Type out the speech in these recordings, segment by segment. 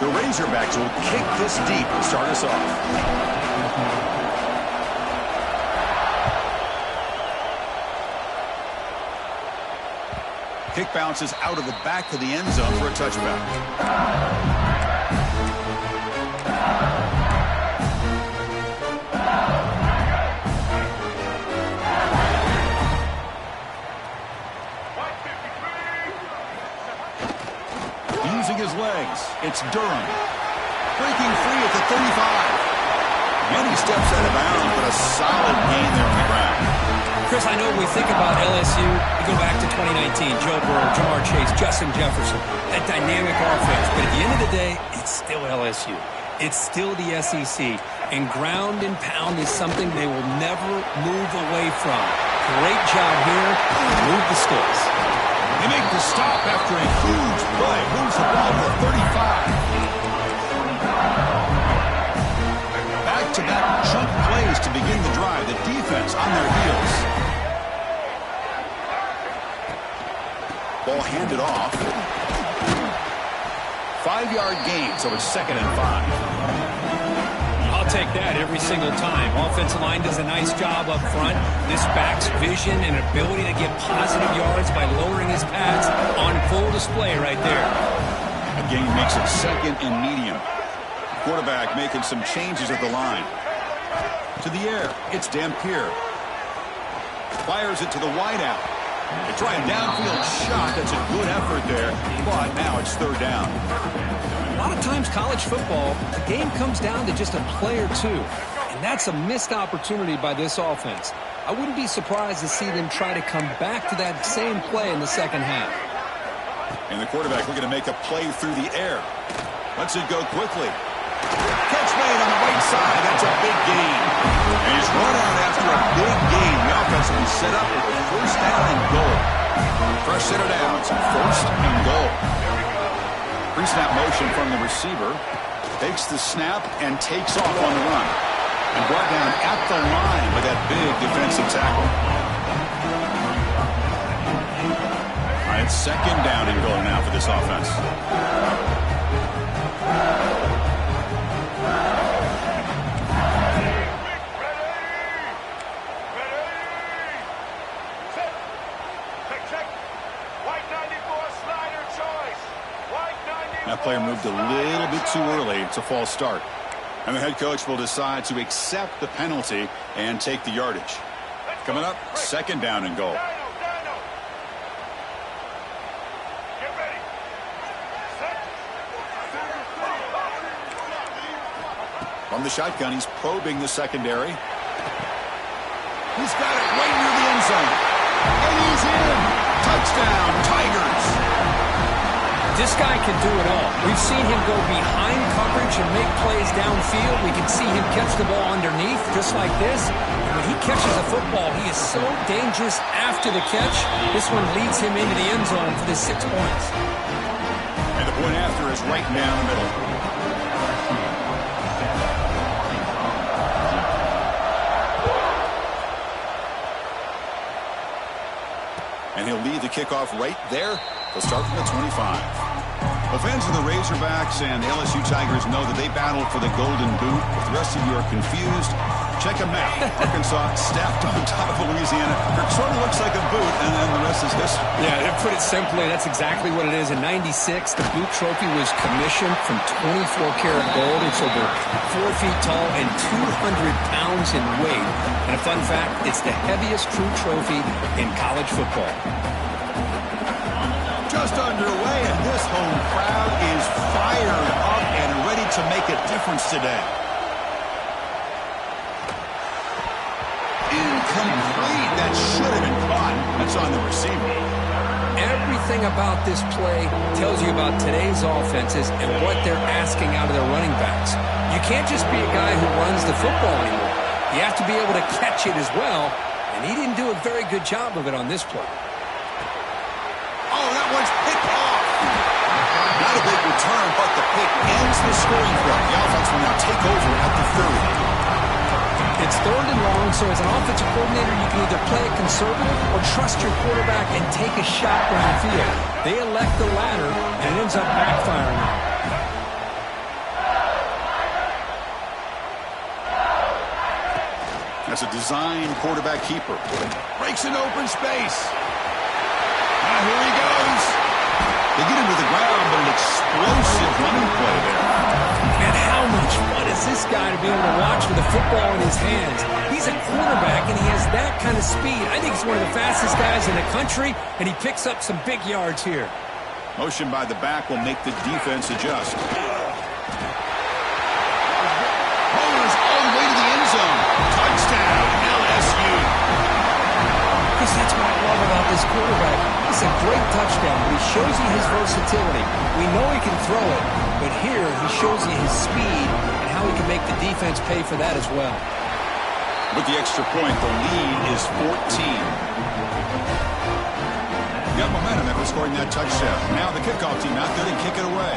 The Razorbacks will kick this deep to start us off. Kick bounces out of the back of the end zone for a touchback. Using his legs, it's Durham. Breaking free at the 35. Many steps out of bounds, but a solid gain there on the ground. Chris, I know when we think about LSU, we go back to 2019, Joe Burrow, Jamar Chase, Justin Jefferson, that dynamic offense. But at the end of the day, it's still LSU. It's still the SEC. And ground and pound is something they will never move away from. Great job here. Move the sticks. They make the stop after a huge play. Moves the ball to the 35. Back-to-back chunk plays to begin the drive. The defense on their heels. Ball handed off. 5-yard gain, so it's 2nd and 5. I'll take that every single time. Offensive line does a nice job up front. This back's vision and ability to get positive yards by lowering his pads on full display right there. A gain makes it 2nd and medium. Quarterback making some changes at the line. To the air, it's Dampier. Fires it to the wideout. They try a downfield shot. That's a good effort there, but now it's 3rd down. A lot of times college football, the game comes down to just a play or two, and that's a missed opportunity by this offense. I wouldn't be surprised to see them try to come back to that same play in the second half. And the quarterback looking to make a play through the air. Lets it go quickly. Catch made on the right side. That's a big gain. And he's run out after a big gain. The offense will be set up with a 1st down and goal. Fresh set of downs. 1st and goal. Pre-snap motion from the receiver. Takes the snap and takes off on the run. And brought down at the line with that big defensive tackle. All right, 2nd down and goal now for this offense. That player moved a little bit too early. It's a false start. And the head coach will decide to accept the penalty and take the yardage. Coming up, 2nd down and goal. From the shotgun, he's probing the secondary. He's got it right near the end zone. And he's in. Touchdown, Tigers. This guy can do it all. We've seen him go behind coverage and make plays downfield. We can see him catch the ball underneath, just like this. And when he catches a football, he is so dangerous after the catch. This one leads him into the end zone for the 6 points. And the point after is right down the middle. And he'll lead the kickoff right there. They'll start from the 25. The fans of the Razorbacks and the LSU Tigers know that they battled for the Golden Boot. If the rest of you are confused, check a map. Arkansas stacked on top of Louisiana. It sort of looks like a boot, and then the rest is history. Yeah, to put it simply, that's exactly what it is. In '96, the boot trophy was commissioned from 24-karat gold. It's over 4 feet tall and 200 pounds in weight. And a fun fact, it's the heaviest true trophy in college football. Just underway, and this home crowd is fired up and ready to make a difference today. Incomplete. That should have been caught. That's on the receiver. Everything about this play tells you about today's offenses and what they're asking out of their running backs. You can't just be a guy who runs the football anymore. You have to be able to catch it as well, and he didn't do a very good job of it on this play. Oh, that one's picked off. Not a big return, but the pick ends the scoring drive. The offense will now take over at the 30. It's 3rd and long, so as an offensive coordinator, you can either play it conservative or trust your quarterback and take a shot downfield. They elect the latter, and it ends up backfiring. As a design quarterback keeper. Breaks an open space. Now here he goes. They get him to the ground, but an explosive running play there. And how much fun is this guy to be able to watch with a football in his hands? He's a quarterback, and he has that kind of speed. I think he's one of the fastest guys in the country, and he picks up some big yards here. Motion by the back will make the defense adjust. Bowlers all the way to the end zone. Touchdown, LSU. Because that's what I love about this quarterback. It's a great touchdown, but he shows you his versatility. We know he can throw it, but here he shows you his speed and how he can make the defense pay for that as well. With the extra point, the lead is 14. Got momentum after scoring that touchdown. Now the kickoff team out there to kick it away.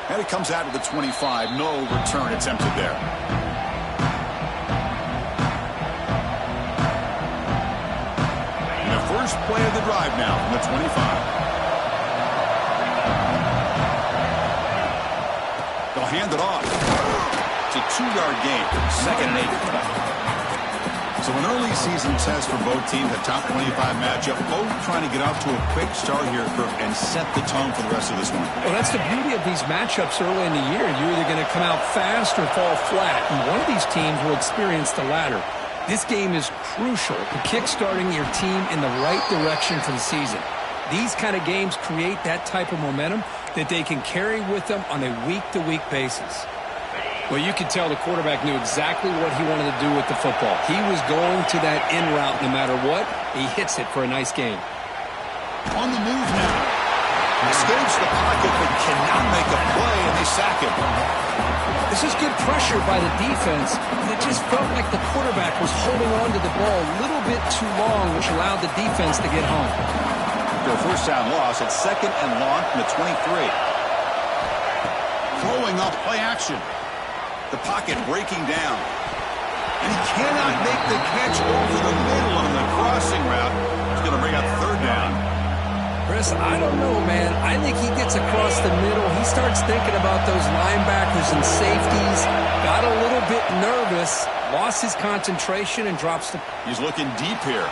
And it comes out to the 25. No return attempted there. And the first play of the drive now from the 25. They'll hand it off. It's a 2-yard gain. Second and 8. So an early season test for both teams, a top 25 matchup. Both trying to get off to a quick start here, Kirk, and set the tone for the rest of this one. Well, that's the beauty of these matchups early in the year. You're either going to come out fast or fall flat, and one of these teams will experience the latter. This game is crucial to kickstarting your team in the right direction for the season. These kind of games create that type of momentum that they can carry with them on a week-to-week basis. Well, you could tell the quarterback knew exactly what he wanted to do with the football. He was going to that in route no matter what. He hits it for a nice gain. On the move now. Escapes the pocket but cannot make a play, and they sack him. This is good pressure by the defense, and it just felt like the quarterback was holding on to the ball a little bit too long, which allowed the defense to get home. After a first down loss, it's second and long from the 23. Throwing off play action. The pocket breaking down. And he cannot make the catch over the middle on the crossing route. He's going to bring up third down. Chris, I don't know, man. I think he gets across the middle. He starts thinking about those linebackers and safeties. Got a little bit nervous. Lost his concentration and drops the... He's looking deep here.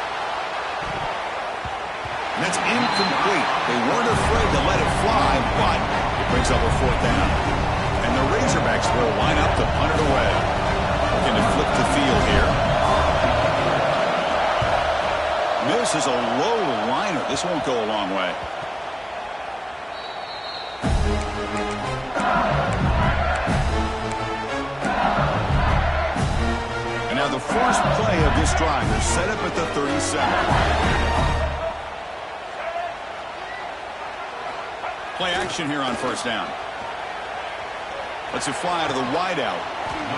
And that's incomplete. They weren't afraid to let it fly, but it brings up a fourth down. And the Razorbacks will line up to punt it away. Looking to flip the field here. This is a low liner. This won't go a long way. And now the first play of this drive is set up at the 37. Play action here on first down. Lets it fly to the wideout.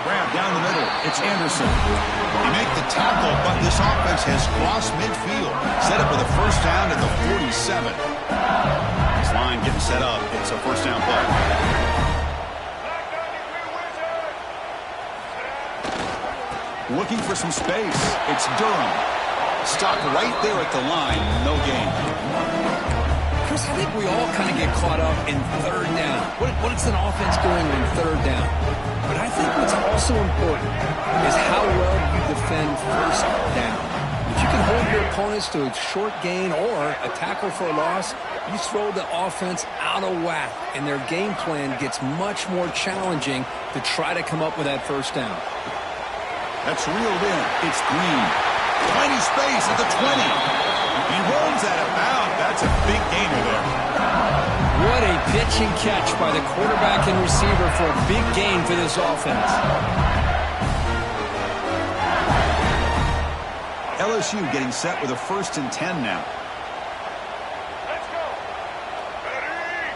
Grab down the middle. It's Anderson. He make the tackle, but this offense has crossed midfield. Set up with a first down at the 47. This line getting set up. It's a first down play. Looking for some space. It's Durham. Stopped right there at the line. No gain. Chris, I think we all kind of get caught up in third down. What is an offense doing on third down? But I think what's also important is how well you defend first down. If you can hold your opponents to a short gain or a tackle for a loss, you throw the offense out of whack, and their game plan gets much more challenging to try to come up with that first down. That's reeled in. It's Green. Tiny space at the 20. He rolls out of bounds. That's a big gainer there. What a pitch and catch by the quarterback and receiver for a big gain for this offense. LSU getting set with a 1st and 10 now. Let's go. Ready.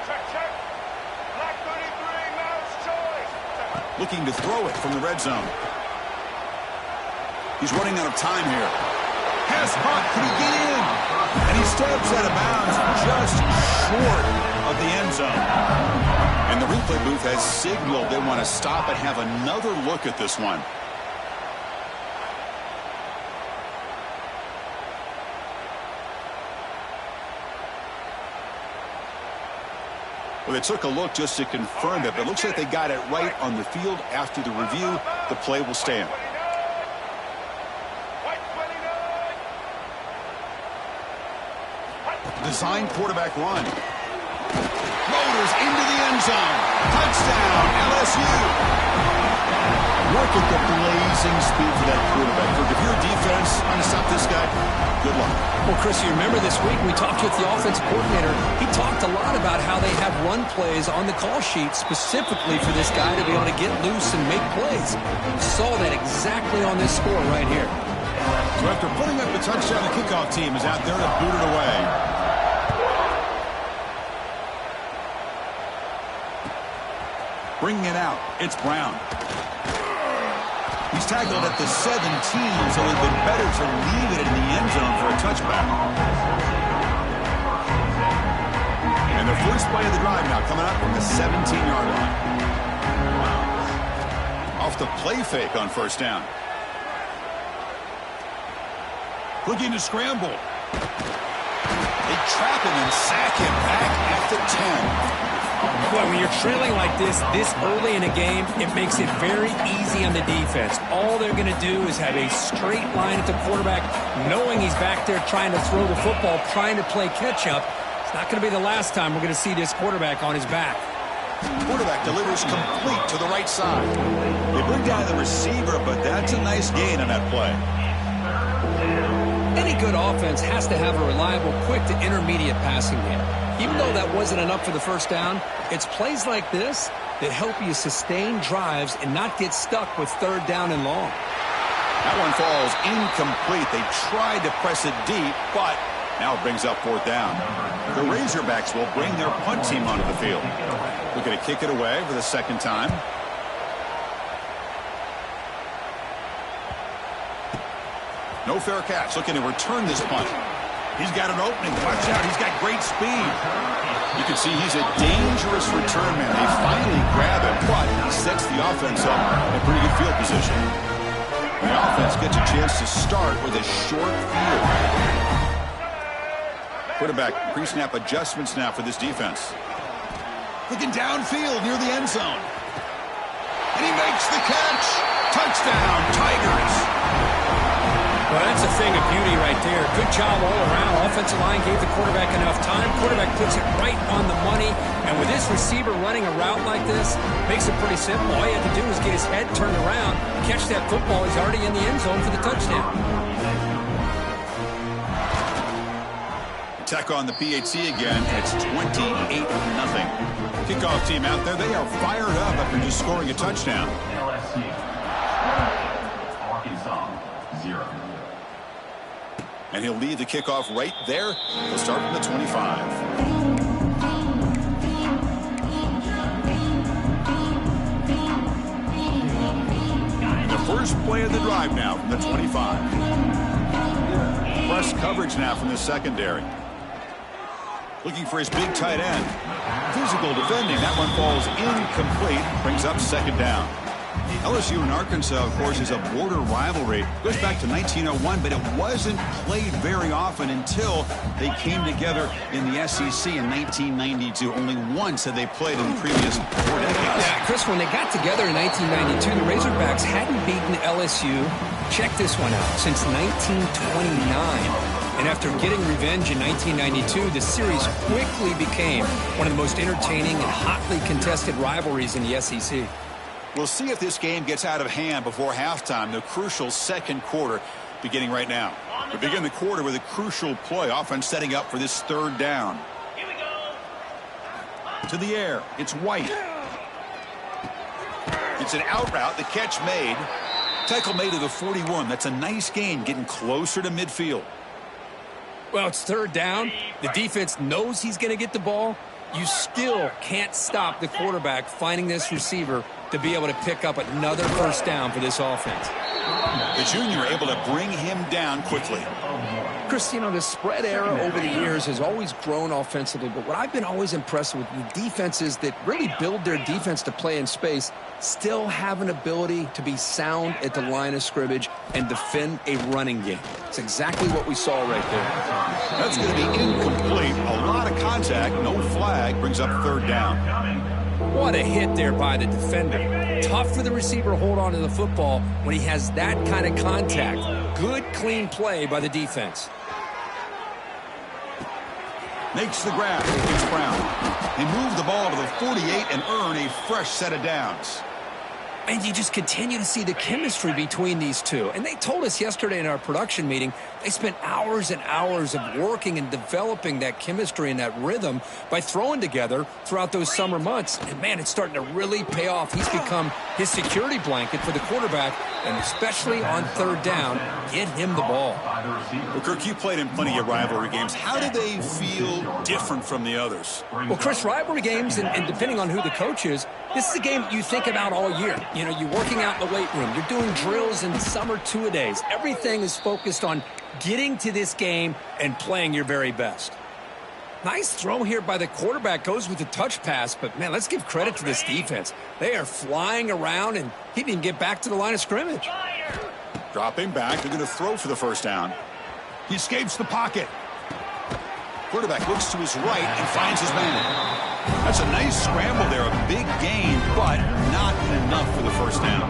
Check. Black 33, mouse choice. Looking to throw it from the red zone. He's running out of time here. Has Hunt. Can he get in? And he steps out of bounds just short of the end zone. And the replay booth has signaled they want to stop and have another look at this one. Well, they took a look just to confirm it, but it looks like they got it right on the field. After the review, the play will stand. Design quarterback run. Motors into the end zone. Touchdown, LSU. Look at the blazing speed for that quarterback. If you're a defense trying to stop this guy, good luck. Well, Chris, you remember this week we talked with the offensive coordinator. He talked a lot about how they have run plays on the call sheet specifically for this guy to be able to get loose and make plays. Saw that exactly on this score right here. So after putting up the touchdown, the kickoff team is out there to boot it away. Bringing it out, it's Brown. He's tackled at the 17, so it would have been better to leave it in the end zone for a touchback. And the first play of the drive now coming up from the 17-yard line. Off the play fake on first down. Looking to scramble. They trap him and sack him back at the 10. Boy, when you're trailing like this early in a game, it makes it very easy on the defense. All they're going to do is have a straight line at the quarterback, knowing he's back there trying to throw the football, trying to play catch-up. It's not going to be the last time we're going to see this quarterback on his back. Quarterback delivers complete to the right side. They bring down the receiver, but that's a nice gain on that play. Any good offense has to have a reliable, quick to intermediate passing game. Even though that wasn't enough for the first down, it's plays like this that help you sustain drives and not get stuck with third down and long. That one falls incomplete. They tried to press it deep, but now it brings up fourth down. The Razorbacks will bring their punt team onto the field. Looking to kick it away for the second time. No fair catch. Looking to return this punt. He's got an opening. Watch out. He's got great speed. You can see he's a dangerous return man. They finally grab him, but he sets the offense up in pretty good field position. The offense gets a chance to start with a short field. Quarterback pre-snap adjustments now for this defense. Looking downfield near the end zone. And he makes the catch. Touchdown, Tigers. Well, that's a thing of beauty right there. Good job all around. Offensive line gave the quarterback enough time. Quarterback puts it right on the money. And with this receiver running a route like this, makes it pretty simple. All you have to do is get his head turned around, catch that football. He's already in the end zone for the touchdown. Tech on the PHC again. It's 28-0. Kickoff team out there. They are fired up after just scoring a touchdown. LSU. Arkansas, 0. And he'll lead the kickoff right there. He'll start from the 25. The first play of the drive now from the 25. Press coverage now from the secondary. Looking for his big tight end. Physical defending. That one falls incomplete. Brings up second down. LSU and Arkansas, of course, is a border rivalry. Goes back to 1901, but it wasn't played very often until they came together in the SEC in 1992. Only once had they played in the previous 4 decades. Yeah, Chris, when they got together in 1992, the Razorbacks hadn't beaten LSU, check this one out, since 1929. And after getting revenge in 1992, the series quickly became one of the most entertaining and hotly contested rivalries in the SEC. We'll see if this game gets out of hand before halftime. The crucial second quarter beginning right now. We begin the quarter with a crucial play. Offense setting up for this third down. Here we go. To the air. It's White. It's an out route. The catch made. Tackle made to the 41. That's a nice gain, getting closer to midfield. Well, it's third down. The defense knows he's going to get the ball. You still can't stop the quarterback finding this receiver to be able to pick up another first down for this offense. The junior able to bring him down quickly. Chris, you know, the spread era over the years has always grown offensively, but what I've been always impressed with the defenses that really build their defense to play in space still have an ability to be sound at the line of scrimmage and defend a running game. It's exactly what we saw right there. That's going to be incomplete. A lot of contact, no flag, brings up third down. What a hit there by the defender. Tough for the receiver to hold on to the football when he has that kind of contact. Good, clean play by the defense. Makes the grab. It's Brown. They move the ball to the 48 and earn a fresh set of downs. And you just continue to see the chemistry between these two. And they told us yesterday in our production meeting, they spent hours and hours of working and developing that chemistry and that rhythm by throwing together throughout those summer months. And, man, it's starting to really pay off. He's become his security blanket for the quarterback, and especially on third down, get him the ball. Well, Kirk, you played in plenty of rivalry games. How do they feel different from the others? Well, Chris, rivalry games, and depending on who the coach is, this is a game you think about all year. You know, you're working out in the weight room. You're doing drills in summer two-a-days. Everything is focused on getting to this game and playing your very best. Nice throw here by the quarterback. Goes with the touch pass, but, man, let's give credit to this defense. They are flying around, and he didn't get back to the line of scrimmage. Dropping back. They're going to throw for the first down. He escapes the pocket. Quarterback looks to his right and finds his man. That's a nice scramble there. A big gain, but not enough for the first down.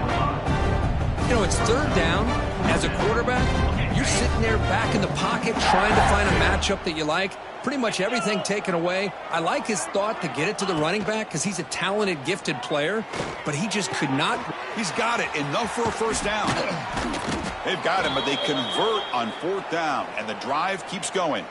You know, it's third down. As a quarterback, you're sitting there back in the pocket trying to find a matchup that you like. Pretty much everything taken away. I like his thought to get it to the running back because he's a talented, gifted player, but he just could not. He's got it. Enough for a first down. They've got him, but they convert on fourth down, and the drive keeps going.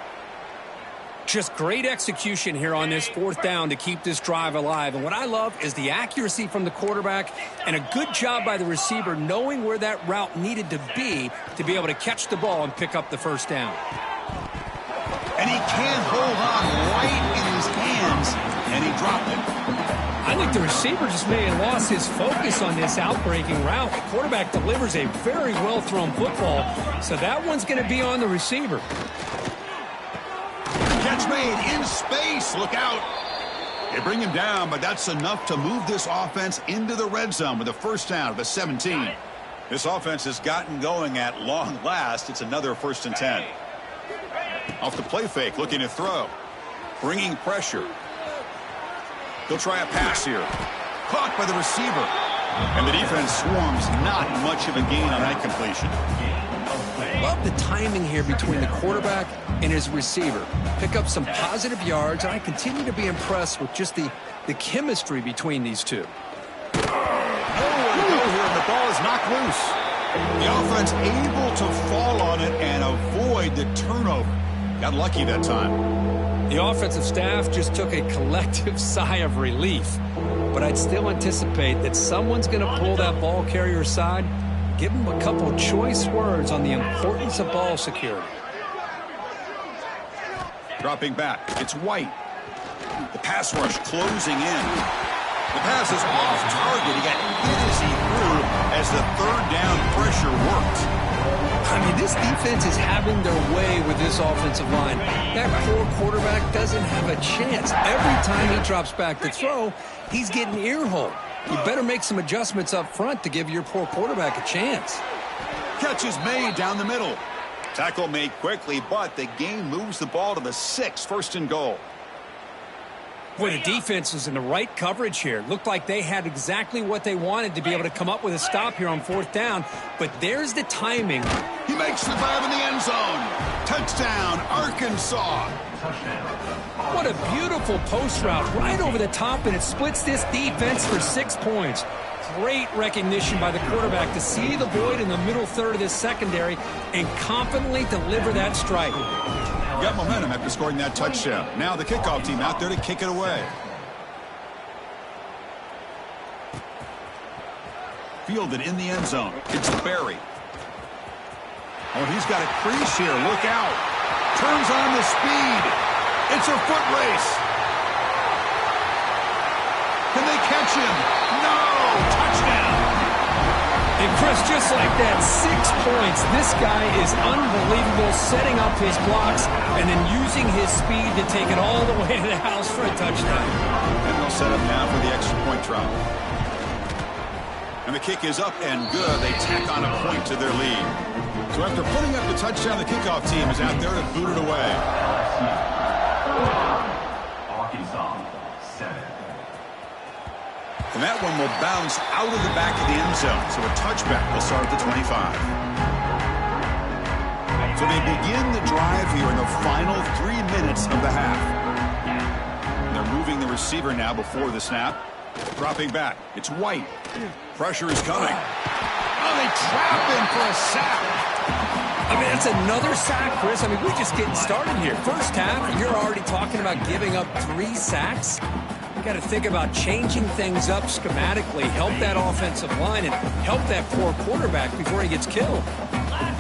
Just great execution here on this fourth down to keep this drive alive. And what I love is the accuracy from the quarterback and a good job by the receiver knowing where that route needed to be able to catch the ball and pick up the first down. And he can't hold on right in his hands, and he dropped it. I think the receiver just may have lost his focus on this outbreaking route. The quarterback delivers a very well-thrown football, so that one's going to be on the receiver. Catch made in space. Look out. They bring him down, but that's enough to move this offense into the red zone with a first down at the 17. This offense has gotten going at long last. It's another 1st and 10. Off the play fake, looking to throw. Bringing pressure. He'll try a pass here. Caught by the receiver. And the defense swarms. Not much of a gain on that completion. Love the timing here between the quarterback and his receiver. Pick up some positive yards, and I continue to be impressed with just the chemistry between these two. Nowhere to go here, and the ball is knocked loose. The offense able to fall on it and avoid the turnover. Got lucky that time. The offensive staff just took a collective sigh of relief. But I'd still anticipate that someone's going to pull that ball carrier aside. Give him a couple choice words on the importance of ball security. Dropping back. It's White. The pass rush closing in. The pass is off target. He got hit as he threw as the third down pressure worked. I mean, this defense is having their way with this offensive line. That poor quarterback doesn't have a chance. Every time he drops back to throw, he's getting earholed. You better make some adjustments up front to give your poor quarterback a chance. Catch is made down the middle. Tackle made quickly, but the game moves the ball to the 6, 1st and goal. Boy, the defense was in the right coverage here. Looked like they had exactly what they wanted to be able to come up with a stop here on fourth down. But there's the timing. He makes the grab in the end zone. Touchdown, Arkansas. What a beautiful post route right over the top, and it splits this defense for 6 points. Great recognition by the quarterback to see the void in the middle third of this secondary and confidently deliver that strike. Got momentum after scoring that touchdown. Now the kickoff team out there to kick it away. Fielded in the end zone. It's Barry. Oh, he's got a crease here. Look out. Turns on the speed. It's a foot race. Can they catch him? No! Touchdown! And Chris, just like that, 6 points. This guy is unbelievable, setting up his blocks and then using his speed to take it all the way to the house for a touchdown. And they'll set up now for the extra point drop. And the kick is up and good. They tack on a point to their lead. So So after putting up the touchdown, the kickoff team is out there to boot it away. Arkansas, 7. And that one will bounce out of the back of the end zone. So a touchback will start at the 25. So they begin the drive here in the final 3 minutes of the half. They're moving the receiver now before the snap. Dropping back. It's White. Pressure is coming. Oh, they trap him for a sack. I mean, that's another sack, Chris. I mean, we're just getting started here. First half, and you're already talking about giving up 3 sacks. You got to think about changing things up schematically, help that offensive line, and help that poor quarterback before he gets killed.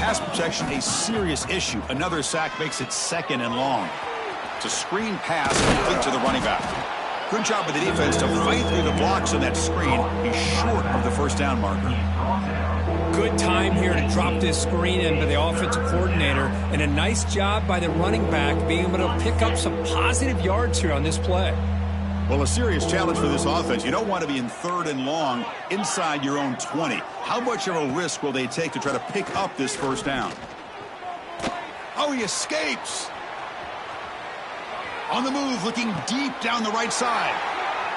Pass protection, a serious issue. Another sack makes it 2nd and long. It's a screen pass complete to the running back. Good job of the defense to fight through the blocks on that screen. He's short of the first down marker. Good time here to drop this screen in by the offensive coordinator, and a nice job by the running back being able to pick up some positive yards here on this play. Well, a serious challenge for this offense. You don't want to be in 3rd and long inside your own 20. How much of a risk will they take to try to pick up this first down? Oh, he escapes. On the move, looking deep down the right side.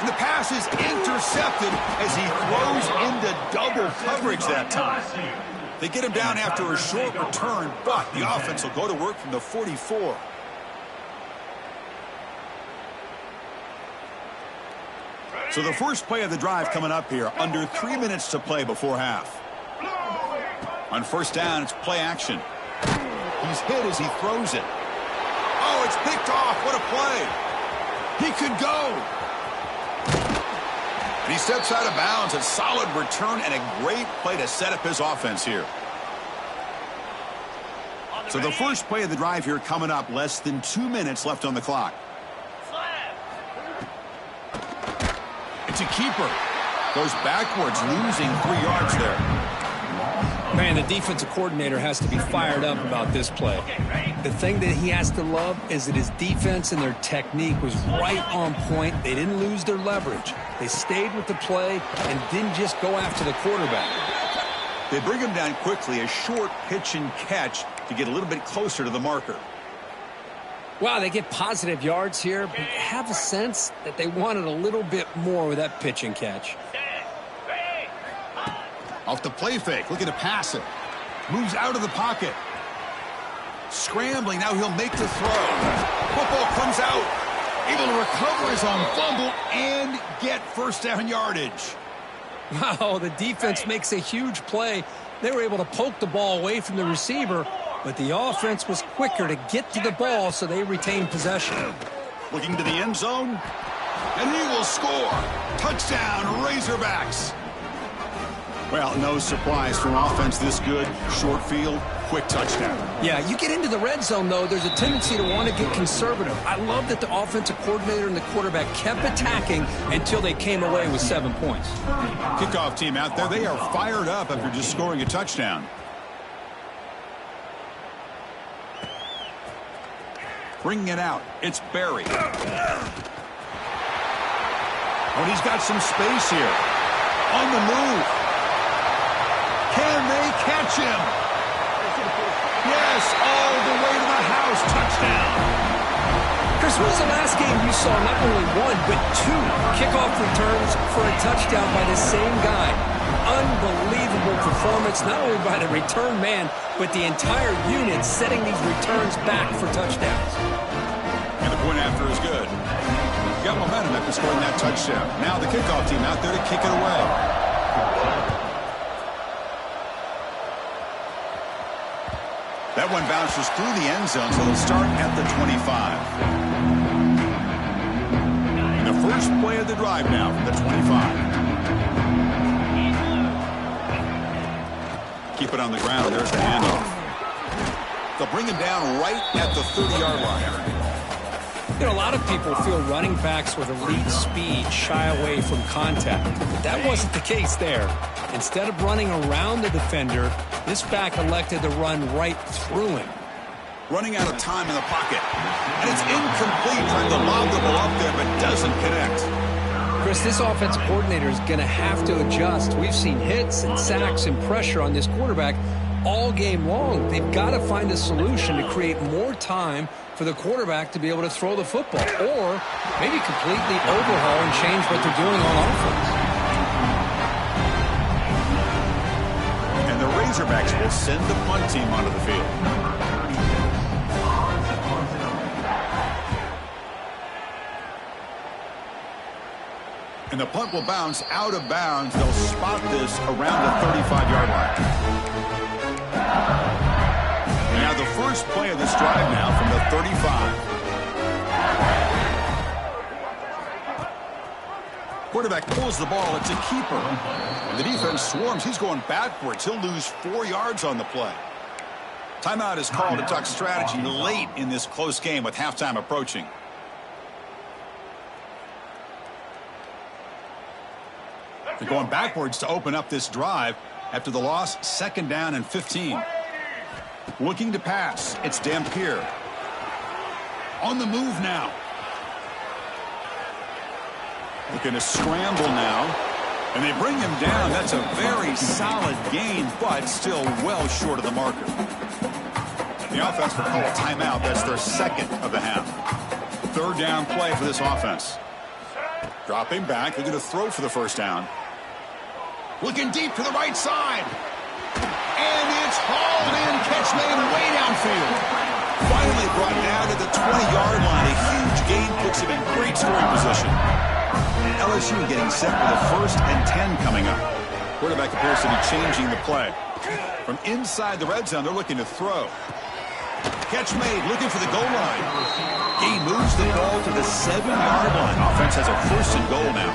And the pass is intercepted as he throws into double coverage that time. They get him down after a short return, but the offense will go to work from the 44. So the first play of the drive coming up here, under 3 minutes to play before half. On first down, it's play action. He's hit as he throws it. Oh, it's picked off. What a play. He could go. And he steps out of bounds. A solid return and a great play to set up his offense here. So the first play of the drive here coming up, less than 2 minutes left on the clock. It's a keeper. Goes backwards, losing 3 yards there. Man, the defensive coordinator has to be fired up about this play. The thing that he has to love is that his defense and their technique was right on point. They didn't lose their leverage. They stayed with the play and didn't just go after the quarterback. They bring him down quickly, a short pitch and catch to get a little bit closer to the marker. Wow, they get positive yards here, but you have a sense that they wanted a little bit more with that pitch and catch. Off the play fake, looking to pass it. Moves out of the pocket. Scrambling, now he'll make the throw. Football comes out. Able to recover his own fumble and get first down yardage. Wow, the defense makes a huge play. They were able to poke the ball away from the receiver, but the offense was quicker to get to the ball, so they retained possession. Looking to the end zone, and he will score. Touchdown, Razorbacks. Well, no surprise for an offense this good. Short field, quick touchdown. Yeah, you get into the red zone, though, there's a tendency to want to get conservative. I love that the offensive coordinator and the quarterback kept attacking until they came away with 7 points. Kickoff team out there, they are fired up after just scoring a touchdown. Bringing it out, it's Barry. Oh, he's got some space here. On the move. Can they catch him? Yes, all the way to the house. Touchdown. Chris, when was the last game you saw not only 1, but 2 kickoff returns for a touchdown by the same guy? Unbelievable performance, not only by the return man, but the entire unit setting these returns back for touchdowns. And the point after is good. Got momentum after scoring that touchdown. Now the kickoff team out there to kick it away. That one bounces through the end zone, so they'll start at the 25. And the first play of the drive now from the 25. Keep it on the ground. There's the handoff. They'll bring him down right at the 30-yard line. You know, a lot of people feel running backs with elite speed shy away from contact. But that wasn't the case there. Instead of running around the defender, this back elected to run right through him. Running out of time in the pocket. And it's incomplete, trying to lob the ball up there, but doesn't connect. Chris, this offensive coordinator is going to have to adjust. We've seen hits and sacks and pressure on this quarterback, all game long. They've got to find a solution to create more time for the quarterback to be able to throw the football, or maybe completely overhaul and change what they're doing on offense. And the Razorbacks will send the punt team onto the field. And the punt will bounce out of bounds. They'll spot this around the 35-yard line. Now the first play of this drive now from the 35. Quarterback pulls the ball. It's a keeper. And the defense swarms. He's going backwards. He'll lose 4 yards on the play. Timeout is called to talk strategy late in this close game with halftime approaching. They're going backwards to open up this drive after the loss. 2nd down and 15. Looking to pass. It's Dampier. On the move now. Looking to scramble now. And they bring him down. That's a very solid gain, but still well short of the marker. The offense will call a timeout. That's their 2nd of the half. 3rd down play for this offense. Dropping back. They're going to throw for the 1st down. Looking deep to the right side. And it's hauled in. Catch made way downfield. Finally brought down to the 20-yard line. A huge gain puts him in great scoring position. LSU getting set for the 1st and 10 coming up. Quarterback appears to be changing the play. From inside the red zone, they're looking to throw. Catch made, looking for the goal line. He moves the ball to the 7-yard line. Offense has a 1st and goal now.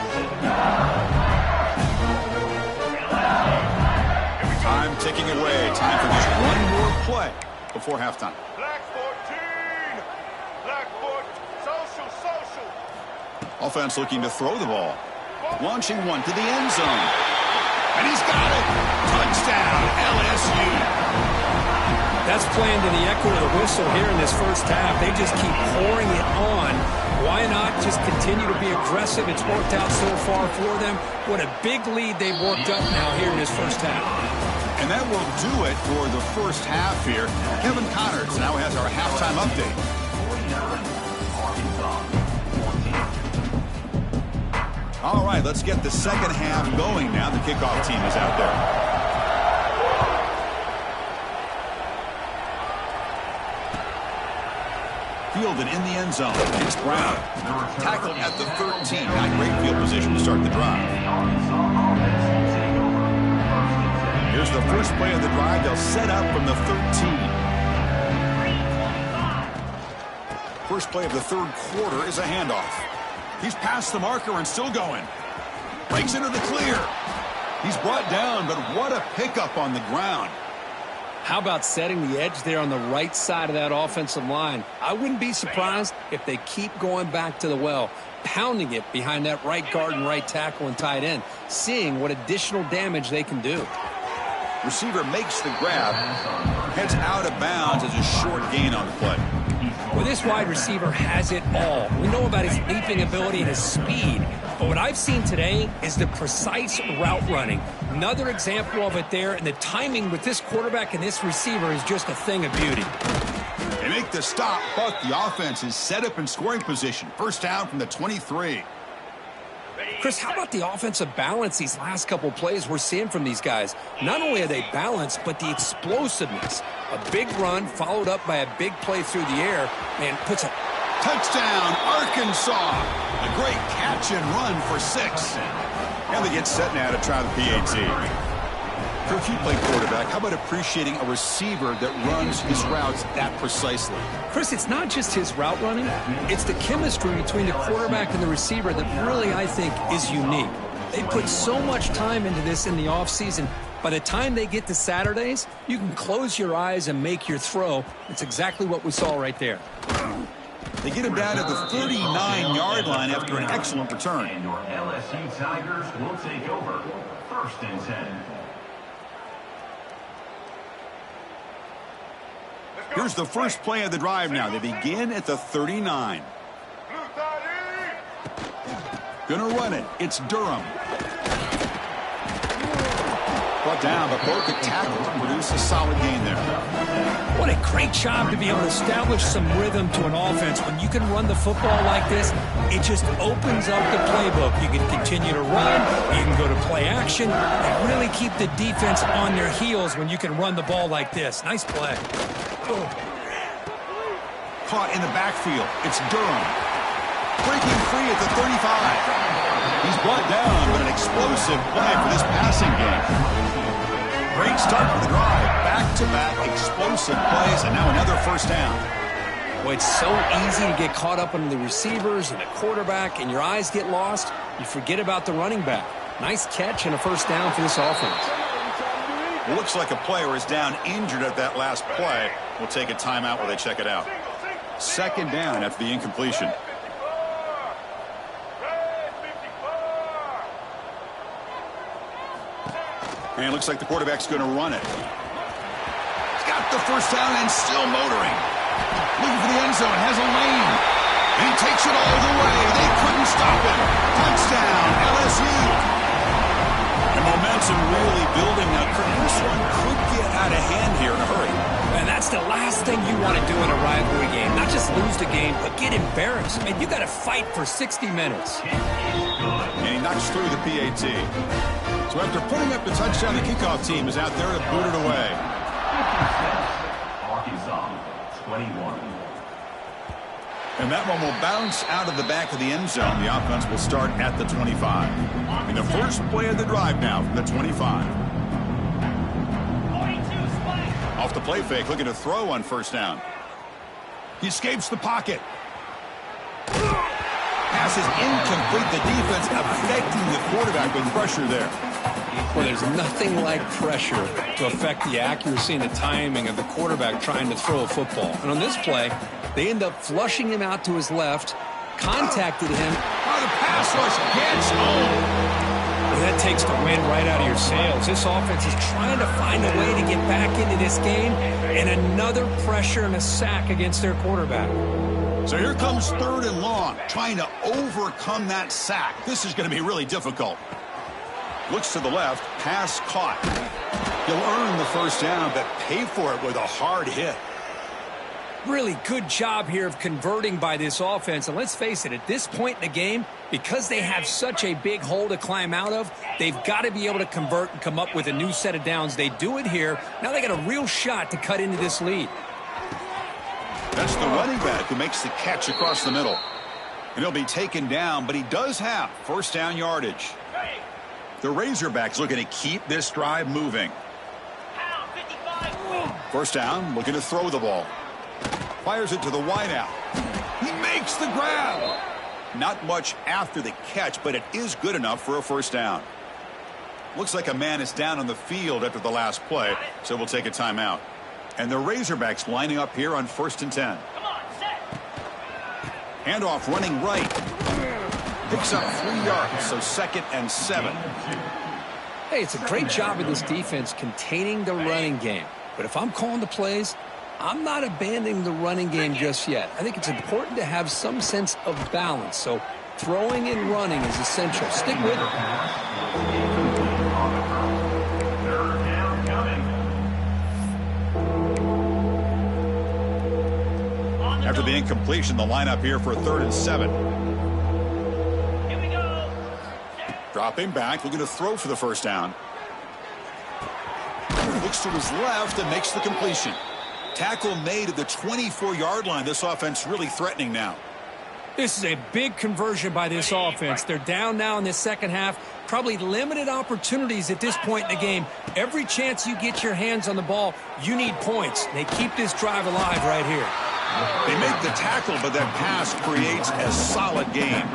Time ticking away. Time for just one more play before halftime. Black 14. Black 14. Social. Offense looking to throw the ball. Launching one to the end zone. And he's got it. Touchdown, LSU. That's playing to the echo of the whistle here in this 1st half. They just keep pouring it on. Why not just continue to be aggressive? It's worked out so far for them. What a big lead they've worked up now here in this 1st half. And that will do it for the 1st half here. Kevin Connors now has our halftime update. All right, let's get the 2nd half going now. The kickoff team is out there. Fielded in the end zone. It's Brown. Tackled at the 13. Got great field position to start the drive. Here's the first play of the drive. They'll set up from the 13. First play of the 3rd quarter is a handoff. He's past the marker and still going. Breaks into the clear. He's brought down, but what a pickup on the ground. How about setting the edge there on the right side of that offensive line? I wouldn't be surprised if they keep going back to the well, pounding it behind that right guard and right tackle and tight end, seeing what additional damage they can do. Receiver makes the grab, heads out of bounds as a short gain on the play. Well, this wide receiver has it all. We know about his leaping ability and his speed, but what I've seen today is the precise route running. Another example of it there, and the timing with this quarterback and this receiver is just a thing of beauty. They make the stop, but the offense is set up in scoring position. 1st down from the 23. Chris, how about the offensive balance these last couple plays we're seeing from these guys? Not only are they balanced, but the explosiveness. A big run followed up by a big play through the air and puts a touchdown, Arkansas. A great catch and run for 6. And they get set now to try the PAT. If you play quarterback, how about appreciating a receiver that runs his routes that precisely? Chris, it's not just his route running. It's the chemistry between the quarterback and the receiver that really, I think, is unique. They put so much time into this in the offseason. By the time they get to Saturdays, you can close your eyes and make your throw. It's exactly what we saw right there. They get him down to the 39-yard line after an excellent return. And your LSU Tigers will take over. 1st and 10. Here's the first play of the drive now. They begin at the 39. Gonna run it. It's Durham. brought down, but both the tackles produce a solid gain there. What a great job to be able to establish some rhythm to an offense. When you can run the football like this, it just opens up the playbook. You can continue to run, you can go to play action, and really keep the defense on their heels when you can run the ball like this. Nice play. Caught in the backfield. It's Durham. Breaking free at the 35. He's brought down, but an explosive play for this passing game. Great start for the drive. Back-to-back explosive plays, and now another first down. Well, it's so easy to get caught up on the receivers and the quarterback, and your eyes get lost. You forget about the running back. Nice catch and a first down for this offense. Looks like a player is down injured at that last play. We'll take a timeout while they check it out. Second down after the incompletion. And it looks like the quarterback's going to run it. He's got the first down and still motoring. Looking for the end zone, has a lane. And he takes it all the way. They couldn't stop him. Touchdown, LSU. And momentum really building now. This one could get out of hand here in a hurry. And that's the last thing you want to do in a rivalry game. Not just lose the game, but get embarrassed. I mean, you got to fight for 60 minutes. And he knocks through the PAT. So after putting up the touchdown, the kickoff team is out there to boot it away. Arkansas, 21. And that one will bounce out of the back of the end zone. The offense will start at the 25. And the first play of the drive now from the 25. Off the play fake, looking to throw on first down. He escapes the pocket. Pass is incomplete. The defense affecting the quarterback with pressure there. Well, there's nothing like pressure to affect the accuracy and the timing of the quarterback trying to throw a football. And on this play, they end up flushing him out to his left, contacted him. Oh, the pass rush gets home. Well, that takes the wind right out of your sails. This offense is trying to find a way to get back into this game, and another pressure and a sack against their quarterback. So here comes third and long, trying to overcome that sack. This is going to be really difficult. Looks to the left, pass caught. He'll earn the first down, but pay for it with a hard hit. Really good job here of converting by this offense. And let's face it, at this point in the game, because they have such a big hole to climb out of, they've got to be able to convert and come up with a new set of downs. They do it here. Now they got a real shot to cut into this lead. That's the running back who makes the catch across the middle. And he'll be taken down, but he does have first down yardage. The Razorbacks looking to keep this drive moving. First down, looking to throw the ball. Fires it to the wideout. He makes the grab. Not much after the catch, but it is good enough for a first down. Looks like a man is down on the field after the last play, so we'll take a timeout. And the Razorbacks lining up here on 1st and 10. Handoff running right. Picks up 3 yards, so 2nd and 7. Hey, it's a great job of this defense containing the running game. But if I'm calling the plays, I'm not abandoning the running game just yet. I think it's important to have some sense of balance. So throwing and running is essential. Stick with it. Third down coming. After the incompletion, the lineup here for 3rd and 7. Here we go. Dropping back, looking to throw for the first down. Looks to his left and makes the completion. Tackle made at the 24-yard line. This offense really threatening now. This is a big conversion by this offense. They're down now in the second half. Probably limited opportunities at this point in the game. Every chance you get your hands on the ball, you need points. They keep this drive alive right here. They make the tackle, but that pass creates a solid game.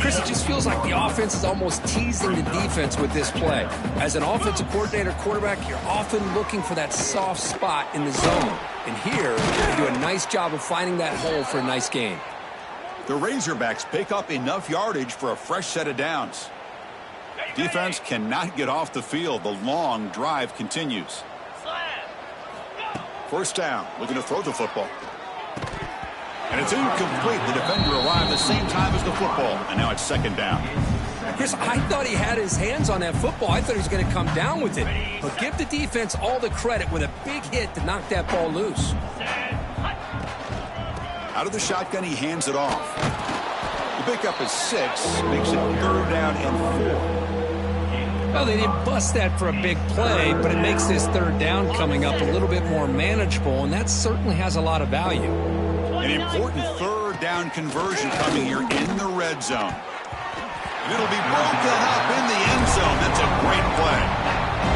Chris, it just feels like the offense is almost teasing the defense with this play. As an offensive coordinator, quarterback, you're often looking for that soft spot in the zone. And here, they do a nice job of finding that hole for a nice gain. The Razorbacks pick up enough yardage for a fresh set of downs. Defense cannot get off the field. The long drive continues. First down, looking to throw the football. And it's incomplete. The defender arrived the same time as the football. And now it's 2nd down. Chris, I thought he had his hands on that football. I thought he was going to come down with it. But give the defense all the credit with a big hit to knock that ball loose. Out of the shotgun, he hands it off. The pickup is 6, makes it 3rd down and 4. Well, they didn't bust that for a big play, but it makes this 3rd down coming up a little bit more manageable, and that certainly has a lot of value. An important 3rd down conversion coming here in the red zone. And it'll be broken up in the end zone. That's a great play.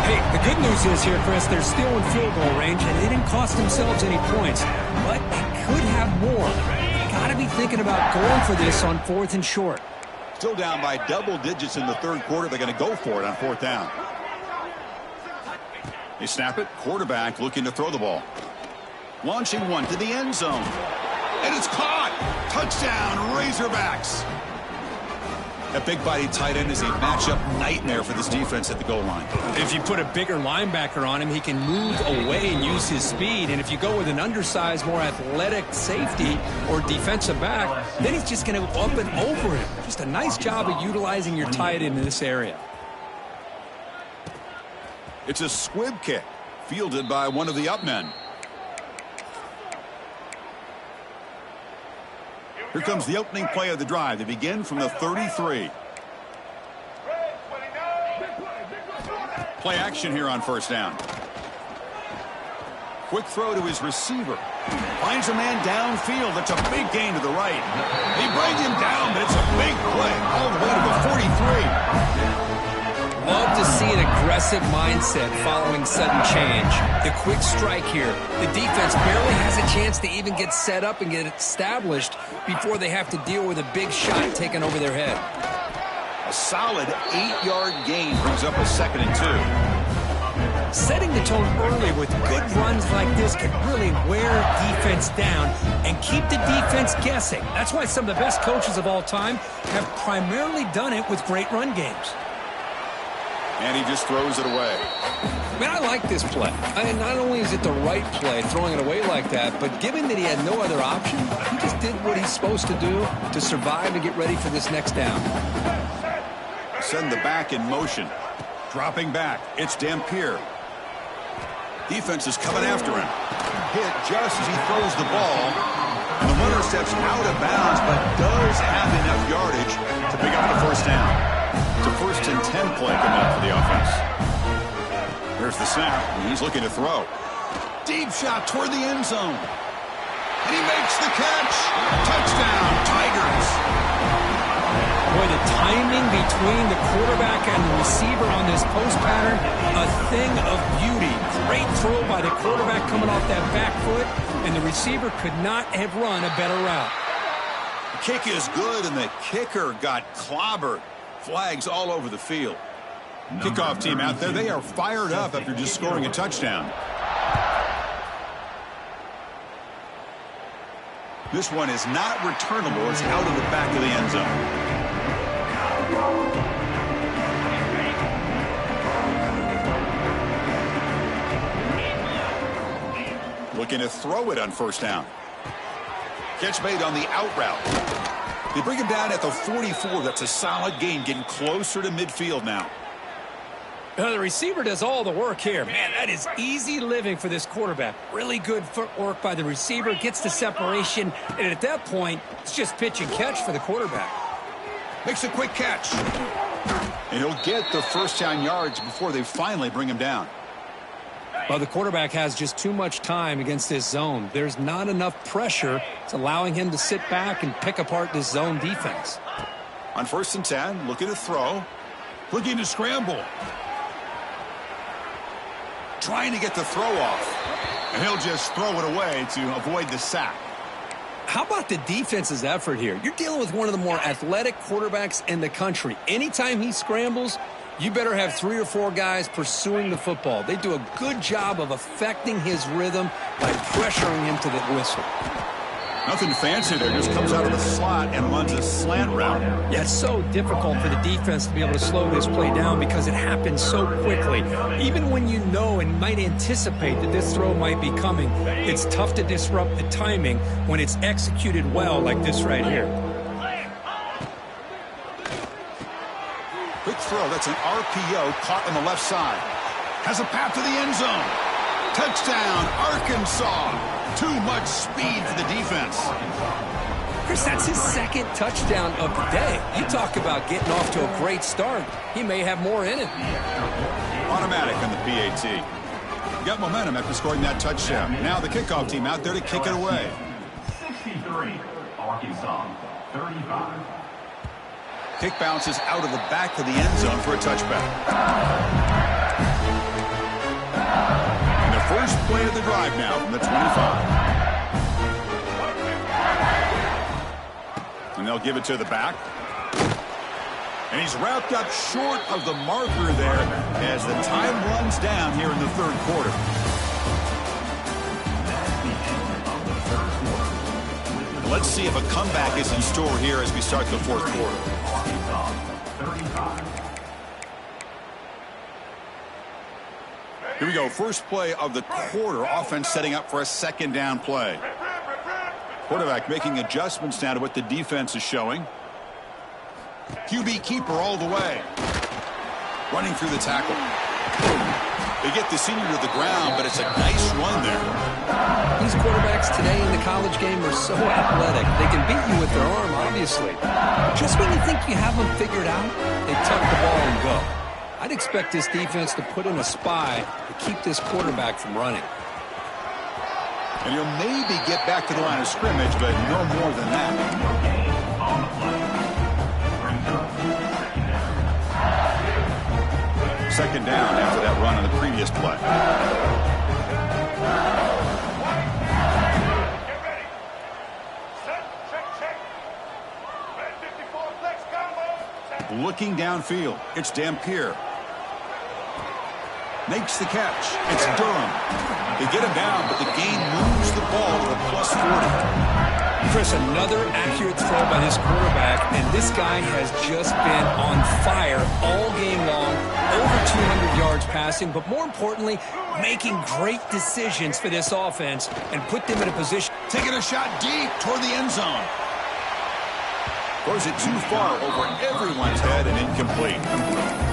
Hey, the good news is here, Chris, they're still in field goal range, and they didn't cost themselves any points, but they could have more. Got to be thinking about going for this on 4th and short. Still down by double digits in the 3rd quarter. They're going to go for it on 4th down. They snap it. Quarterback looking to throw the ball. Launching one to the end zone. And it's caught. Touchdown, Razorbacks. That big body tight end is a matchup nightmare for this defense at the goal line. If you put a bigger linebacker on him, he can move away and use his speed. And if you go with an undersized, more athletic safety or defensive back, then he's just going to up and over him. Just a nice job of utilizing your tight end in this area. It's a squib kick, fielded by one of the up men. Here comes the opening play of the drive. They begin from the 33. Play action here on 1st down. Quick throw to his receiver. Finds a man downfield. That's a big gain to the right. They bring him down, but it's a big play all the way to the 43. Love to see an aggressive mindset following sudden change. The quick strike here. The defense barely has a chance to even get set up and get established before they have to deal with a big shot taken over their head. A solid 8-yard gain brings up a 2nd and 2. Setting the tone early with good runs like this can really wear defense down and keep the defense guessing. That's why some of the best coaches of all time have primarily done it with great run games. And he just throws it away. Man, I like this play. Not only is it the right play, throwing it away like that, but given that he had no other option, he just did what he's supposed to do to survive and get ready for this next down. Send the back in motion. Dropping back. It's Dampier. Defense is coming after him. Hit just as he throws the ball. And the runner steps out of bounds, but does have enough yardage to pick up the 1st down. It's a 1st and 10 play coming up for the offense. Here's the snap, and he's looking to throw. Deep shot toward the end zone. And he makes the catch. Touchdown, Tigers. Boy, the timing between the quarterback and the receiver on this post pattern, a thing of beauty. Great throw by the quarterback coming off that back foot, and the receiver could not have run a better route. The kick is good, and the kicker got clobbered. Flags all over the field. Kickoff team out there, they are fired up after just scoring a touchdown. This one is not returnable. It's out of the back of the end zone. Looking to throw it on 1st down. Catch made on the out route. They bring him down at the 44. That's a solid gain, getting closer to midfield now. The receiver does all the work here. Man, that is easy living for this quarterback. Really good footwork by the receiver, gets the separation, and at that point, it's just pitch and catch for the quarterback. Makes a quick catch. And he'll get the 1st down yards before they finally bring him down. Well, the quarterback has just too much time against this zone. There's not enough pressure. It's allowing him to sit back and pick apart this zone defense. On 1st and 10, looking to throw. Looking to scramble. Trying to get the throw off. And he'll just throw it away to avoid the sack. How about the defense's effort here? You're dealing with one of the more athletic quarterbacks in the country. Anytime he scrambles, you better have 3 or 4 guys pursuing the football. They do a good job of affecting his rhythm by pressuring him to the whistle. Nothing fancy there. Just comes out of the slot and runs a slant route. Yeah, it's so difficult for the defense to be able to slow this play down because it happens so quickly. Even when you know and might anticipate that this throw might be coming, it's tough to disrupt the timing when it's executed well like this right here. throw. That's an RPO caught on the left side. Has a path to the end zone. Touchdown, Arkansas. Too much speed for the defense. Chris, that's his second touchdown of the day. You talk about getting off to a great start. He may have more in it. Automatic on the PAT. Got momentum after scoring that touchdown. Now the kickoff team out there to kick it away. 63, Arkansas, 35. Kick bounces out of the back of the end zone for a touchback. And the first play of the drive now from the 25. And they'll give it to the back. And he's wrapped up short of the marker there as the time runs down here in the third quarter. Let's see if a comeback is in store here as we start the fourth quarter. Here we go. First play of the quarter. Offense setting up for a second down play. Quarterback making adjustments now to what the defense is showing. QB keeper all the way. Running through the tackle. They get the senior to the ground, but it's a nice run there. These quarterbacks today in the college game are so athletic. They can beat you with their arm, obviously. Just when you think you have them figured out, they tuck the ball and go. I'd expect this defense to put in a spy to keep this quarterback from running. And he'll maybe get back to the line of scrimmage, but no more than that. Second down after that run on the previous play. Looking downfield, it's Dampier. Makes the catch. It's Durham. They get him down, but the gain moves the ball to a plus 40. Chris, another accurate throw by this quarterback, and this guy has just been on fire all game long, over 200 yards passing, but more importantly, making great decisions for this offense and put them in a position. Taking a shot deep toward the end zone. Throws it too far over everyone's head and incomplete.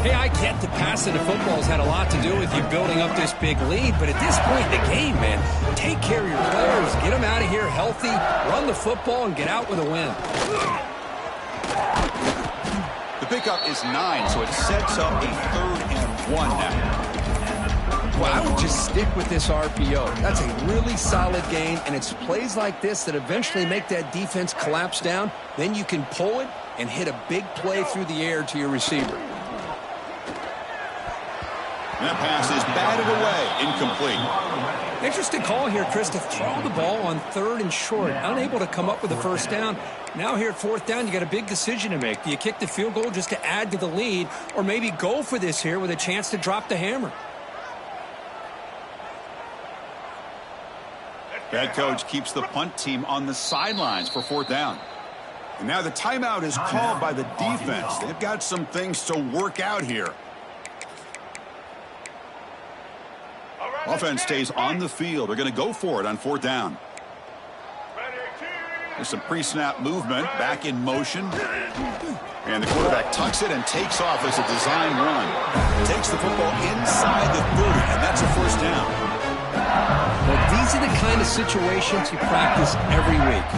Hey, I get the passing of football has had a lot to do with you building up this big lead, but at this point in the game, man, take care of your players, get them out of here healthy, run the football, and get out with a win. The pickup is 9, so it sets up a 3rd and 1 now. Well, I would just stick with this RPO. That's a really solid gain, and it's plays like this that eventually make that defense collapse down. Then you can pull it and hit a big play through the air to your receiver. That pass is batted away, incomplete. Interesting call here, Chris, to throw the ball on 3rd and short. Unable to come up with a first down. Now here at 4th down, you got a big decision to make. Do you kick the field goal just to add to the lead, or maybe go for this here with a chance to drop the hammer? Head coach keeps the punt team on the sidelines for 4th down. And now the timeout is called by the defense. They've got some things to work out here. Offense stays on the field. They're going to go for it on 4th down. There's some pre-snap movement, back in motion. And the quarterback tucks it and takes off as a design run. Takes the football inside the 30, and that's a 1st down. Well, these are the kind of situations you practice every week.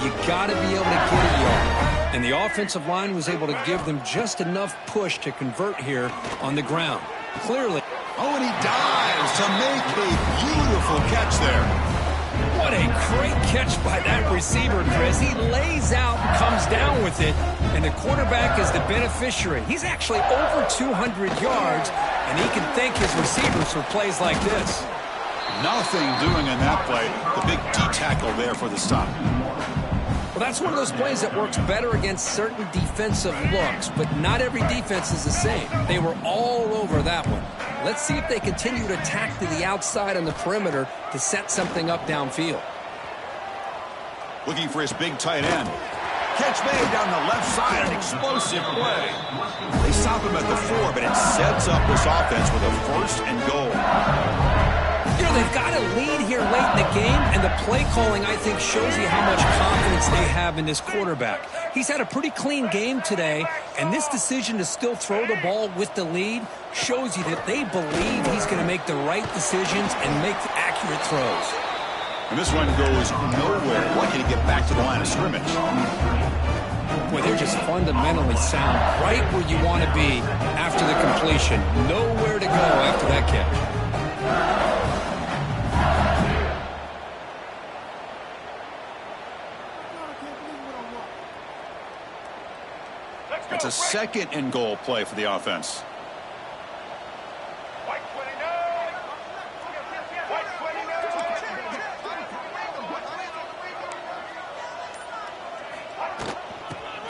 You got to be able to get a yard. And the offensive line was able to give them just enough push to convert here on the ground. Clearly. Oh, and he dives to make a beautiful catch there. What a great catch by that receiver, Chris. He lays out and comes down with it, and the quarterback is the beneficiary. He's actually over 200 yards, and he can thank his receivers for plays like this. Nothing doing in that play. The big D-tackle there for the stop. Well, that's one of those plays that works better against certain defensive looks, but not every defense is the same. They were all over that one. Let's see if they continue to attack to the outside on the perimeter to set something up downfield. Looking for his big tight end. Catch made down the left side, an explosive play. They stop him at the 4, but it sets up this offense with a 1st and goal. You know, they've got a lead here late in the game, and the play calling, I think, shows you how much confidence they have in this quarterback. He's had a pretty clean game today, and this decision to still throw the ball with the lead shows you that they believe he's going to make the right decisions and make accurate throws. And this one goes nowhere. Lucky to get back to the line of scrimmage. Boy, they're just fundamentally sound, right where you want to be after the completion. Nowhere to go after that catch. It's a second and goal play for the offense.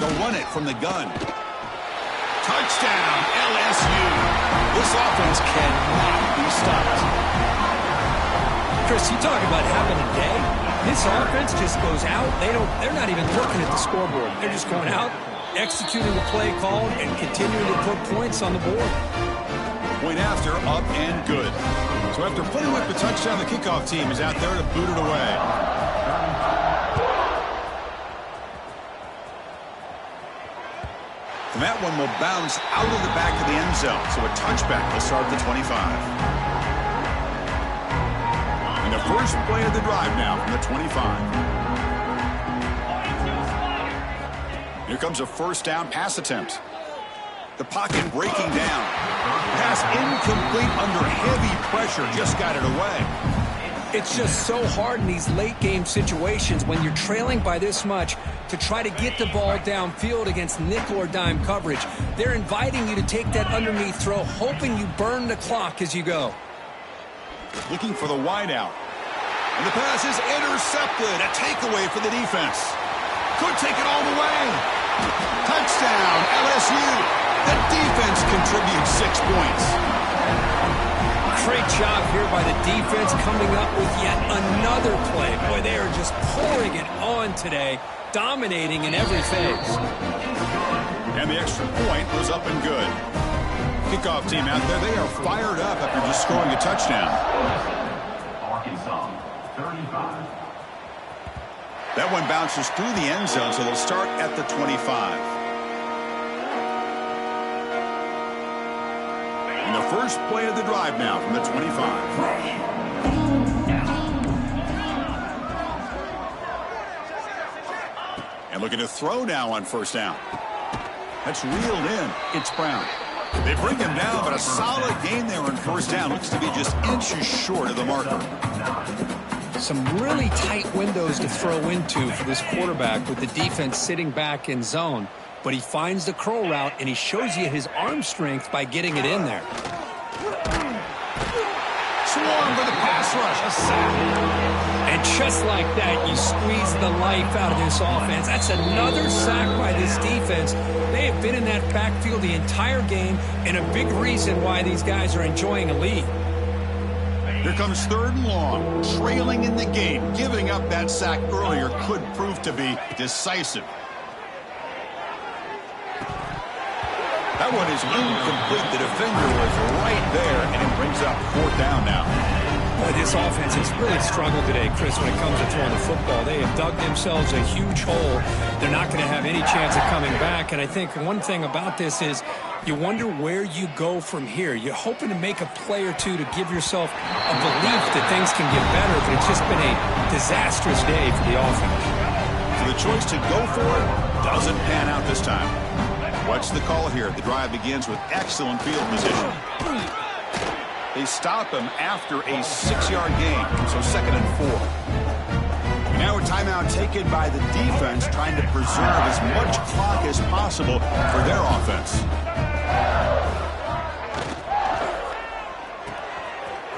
They'll run it from the gun. Touchdown, LSU. This offense cannot be stopped. Chris, you talk about having a day. This offense just goes out. They're not even looking at the scoreboard. They're just going out, executing the play called, and continuing to put points on the board. Point after, up and good. So after putting with the touchdown, the kickoff team is out there to boot it away. And that one will bounce out of the back of the end zone. So a touchback will start the 25. And the first play of the drive now from the 25. Here comes a first down pass attempt. The pocket breaking down. Pass incomplete under heavy pressure. Just got it away. It's just so hard in these late game situations when you're trailing by this much to try to get the ball downfield against nickel or dime coverage. They're inviting you to take that underneath throw, hoping you burn the clock as you go. Looking for the wide out. And the pass is intercepted. A takeaway for the defense. Could take it all the way. Touchdown, LSU. The defense contributes 6 points. Great job here by the defense coming up with yet another play. Boy, they are just pouring it on today, dominating in every phase. And the extra point was up and good. Kickoff team out there, they are fired up after just scoring a touchdown. Arkansas, 35. That one bounces through the end zone, so they'll start at the 25. And the first play of the drive now from the 25. And looking to throw now on first down. That's reeled in. It's Brown. They bring him down, but a solid gain there on first down. Looks to be just inches short of the marker. Some really tight windows to throw into for this quarterback with the defense sitting back in zone. But he finds the curl route, and he shows you his arm strength by getting it in there. Swarm for the pass rush. A sack. And just like that, you squeeze the life out of this offense. That's another sack by this defense. They have been in that backfield the entire game, and a big reason why these guys are enjoying a lead. Here comes third and long. Trailing in the game. Giving up that sack earlier could prove to be decisive. That one is incomplete. The defender was right there, and it brings up fourth down now. Boy, this offense has really struggled today, Chris, when it comes to throwing the football. They have dug themselves a huge hole. They're not going to have any chance of coming back. And I think one thing about this is you wonder where you go from here. You're hoping to make a play or two to give yourself a belief that things can get better, but it's just been a disastrous day for the offense. So the choice to go for it doesn't pan out this time. What's the call here? The drive begins with excellent field position. They stop him after a 6-yard gain, so 2nd and 4. Now a timeout taken by the defense, trying to preserve as much clock as possible for their offense.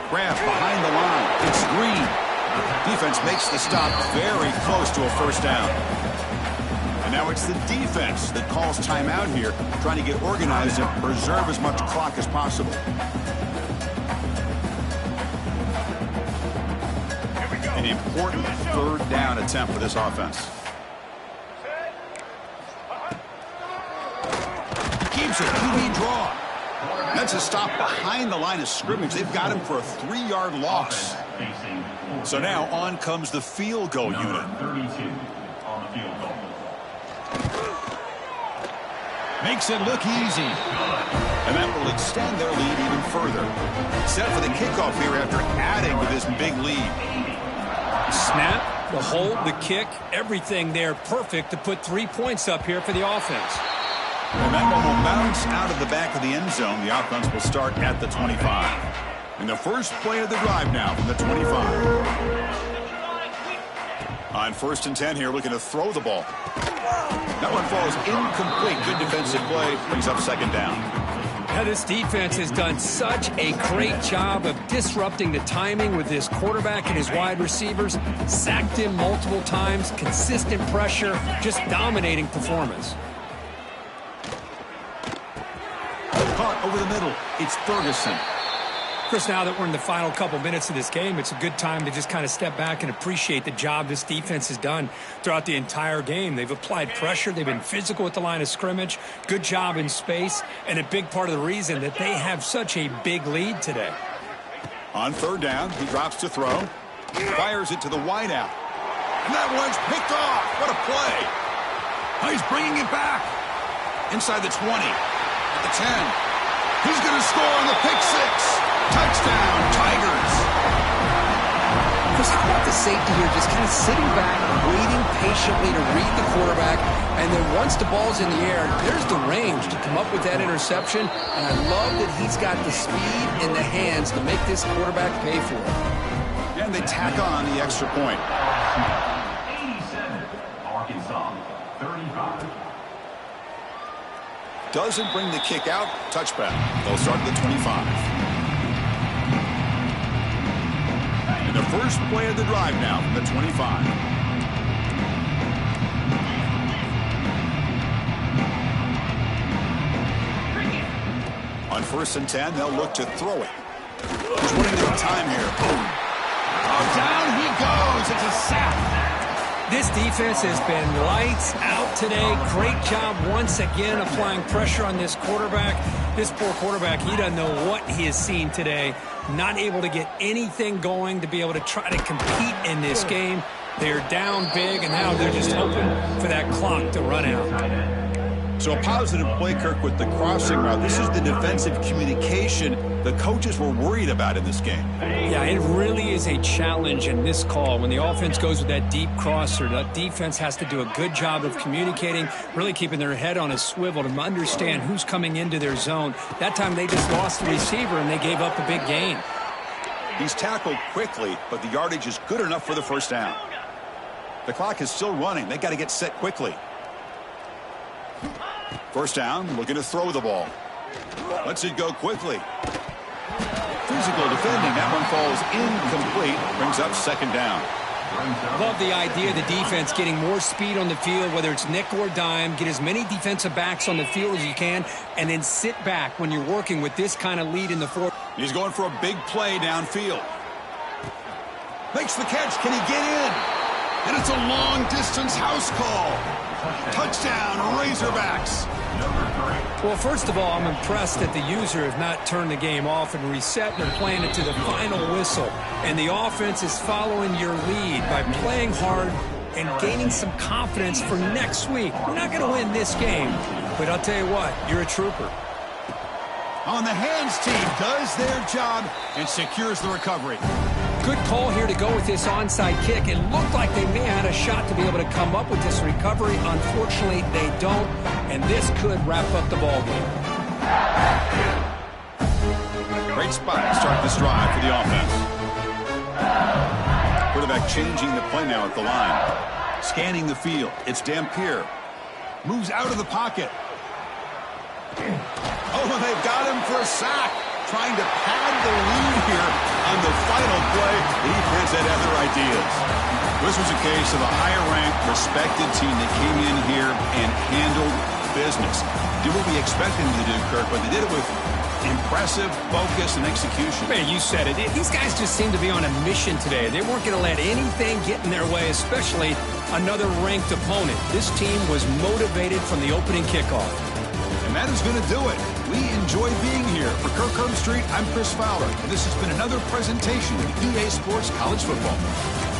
Grab behind the line. It's Green. Defense makes the stop very close to a first down. And now it's the defense that calls timeout here, trying to get organized and preserve as much clock as possible. An important third down attempt for this offense. He keeps a QB draw. That's a stop behind the line of scrimmage. They've got him for a 3-yard loss. facing 4. So now on comes the field goal unit. 32 on the field goal. Makes it look easy. And that will extend their lead even further. Set for the kickoff here after adding to this big lead. Snap, the hold, the kick, everything there perfect to put 3 points up here for the offense. And that one will bounce out of the back of the end zone. The offense will start at the 25. And the first play of the drive now from the 25. On 1st and 10 here, looking to throw the ball. That one falls incomplete. Good defensive play. Brings up 2nd down. Now, this defense has done such a great job of disrupting the timing with his quarterback and his wide receivers. Sacked him multiple times. Consistent pressure. Just dominating performance. Caught over the middle. It's Ferguson. Chris, now that we're in the final couple minutes of this game, it's a good time to just kind of step back and appreciate the job this defense has done throughout the entire game. They've applied pressure. They've been physical at the line of scrimmage. Good job in space, and a big part of the reason that they have such a big lead today. On 3rd down, he drops to throw. Fires it to the wideout. And that one's picked off. What a play. Oh, he's bringing it back. Inside the 20. At the 10. He's going to score on the pick 6. Touchdown, Tigers. Chris, how about the safety here just kind of sitting back, waiting patiently to read the quarterback, and then once the ball's in the air, there's the range to come up with that interception, and I love that he's got the speed in the hands to make this quarterback pay for it. And they tack on the extra point. 87, Arkansas, 35. Doesn't bring the kick out. Touchback. They'll start at the 25. And the first play of the drive now from the 25. On 1st and 10, they'll look to throw it. He's running out of time here. Boom. Oh, down he goes. It's a sack. This defense has been lights out today. Great job once again applying pressure on this quarterback. This poor quarterback, he doesn't know what he has seen today. Not able to get anything going to be able to try to compete in this game. They're down big, and now they're just hoping for that clock to run out. So a positive play, Kirk, with the crossing route. This is the defensive communication the coaches were worried about in this game. Yeah, it really is a challenge in this call. When the offense goes with that deep crosser, that defense has to do a good job of communicating, really keeping their head on a swivel to understand who's coming into their zone. That time they just lost the receiver and they gave up a big gain. He's tackled quickly, but the yardage is good enough for the 1st down. The clock is still running. They got to get set quickly. 1st down, looking to throw the ball. Lets it go quickly. Physical defending. That one falls incomplete. Brings up 2nd down. Love the idea of the defense getting more speed on the field, whether it's nickel or dime. Get as many defensive backs on the field as you can, and then sit back when you're working with this kind of lead in the 4th. He's going for a big play downfield. Makes the catch. Can he get in? And it's a long-distance house call. Touchdown, Razorbacks. Well, first of all, I'm impressed that the user has not turned the game off and reset. They're playing it to the final whistle. And the offense is following your lead by playing hard and gaining some confidence for next week. We're not going to win this game, but I'll tell you what, you're a trooper. On the hands team does their job and secures the recovery. Good call here to go with this onside kick. It looked like they may have had a shot to be able to come up with this recovery. Unfortunately, they don't, and this could wrap up the ball game. Great spot to start this drive for the offense. Quarterback changing the play now at the line. Scanning the field. It's Dampier. Moves out of the pocket. Oh, they've got him for a sack. Trying to pad the lead here on the final play. The defense had other ideas. This was a case of a higher-ranked, respected team that came in here and handled business. Did what we expected them to do, Kirk, but they did it with impressive focus and execution. Man, you said it. These guys just seem to be on a mission today. They weren't going to let anything get in their way, especially another ranked opponent. This team was motivated from the opening kickoff. And that is going to do it. We enjoy enjoyed being here. For Kirk Herbstreit, I'm Chris Fowler, and this has been another presentation of EA Sports College Football.